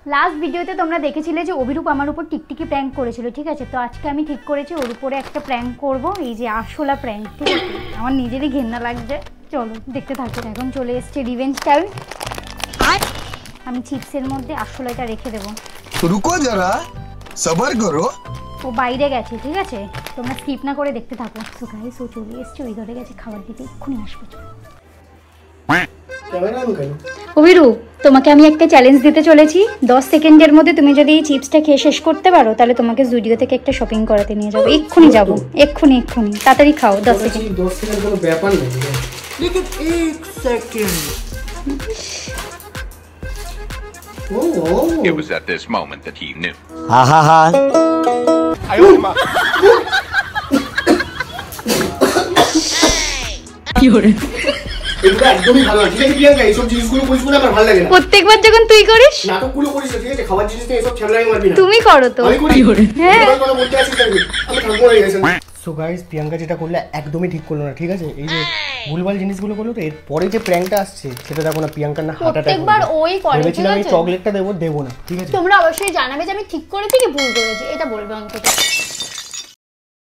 Last ভিডিওতে তোমরা দেখেছিলে যে অভিরূপ আমার উপর টিকটিকি প্র্যাঙ্ক করেছিল, ঠিক আছে? তো আজকে আমি ঠিক করেছি ওর উপরে একটা প্র্যাঙ্ক করব, এই যে আরশোলা প্র্যাঙ্ক, ঠিক আছে? আমার নিজেরই ঘেন্না লাগছে, চলো দেখতে থাকো। এখন চলে এসছে রিভেঞ্জ টাইম। আমি চিপসের মধ্যে আরশোলাটা রেখে দেবো। রুকো যারা, সবার করো। ও বাইরে গেছে, ঠিক আছে? তোমরা স্কিপ না করে দেখতে থাকো। তো গাইস ও চলে এসছে, ওই ঘরে গেছে খাবার দিতে, এক্ষুনি আসবে। অভিরূপ, তোমাকে আমি একটা চ্যালেঞ্জ দিতে চলেছি। 10 সেকেন্ডের মধ্যে তুমি যদি এই চিপসটা খেয়ে শেষ করতে পারো তাহলে তোমাকে জুডিও থেকে একটা শপিং করাতে নিয়ে যাবো। এক্ষুনি যাবো, এক্ষুনি তাড়াতাড়ি খাও। 10 সেকেন্ড। 10 সেকেন্ড কোনো ব্যাপার নেই, লেকিন 1 second. It was at this moment that he knew. হা হা হা। কি হরে? এটা একদমই ভালো না, ঠিক আছে প্রিয়াঙ্কা? এইসব জিনিসগুলো করিস না, আমার ভালো লাগে না। প্রত্যেকবার যখন তুই করিস নাটকগুলো করিস, ঠিক আছে? খাবার জিনিস নিয়ে এসব ঝামেলাই মারবি না। তুমি করো তো। আমি করি। হ্যাঁ, কথা বলতে আসিস আমি ঠাকুর হয়ে গেছে। সো গাইস, প্রিয়াঙ্কা যেটা করলে একদমই ঠিক করলো না, ঠিক আছে? এই যে ভুলভাল জিনিসগুলো করলো, তো এরপরে যে প্র্যাঙ্কটা আসছে সেটা দেখো না, প্রিয়াঙ্কার না হার্ট অ্যাটাক। প্রত্যেকবার ওই করে, ঠিক ভেবেছিলাম আমি আছে? চকলেটটা দেবো না, ঠিক আছে? তোমরা অবশ্যই জানাবে যে আমি ঠিক করেছি কি ভুল করেছি, এটা বলবে অন্তত।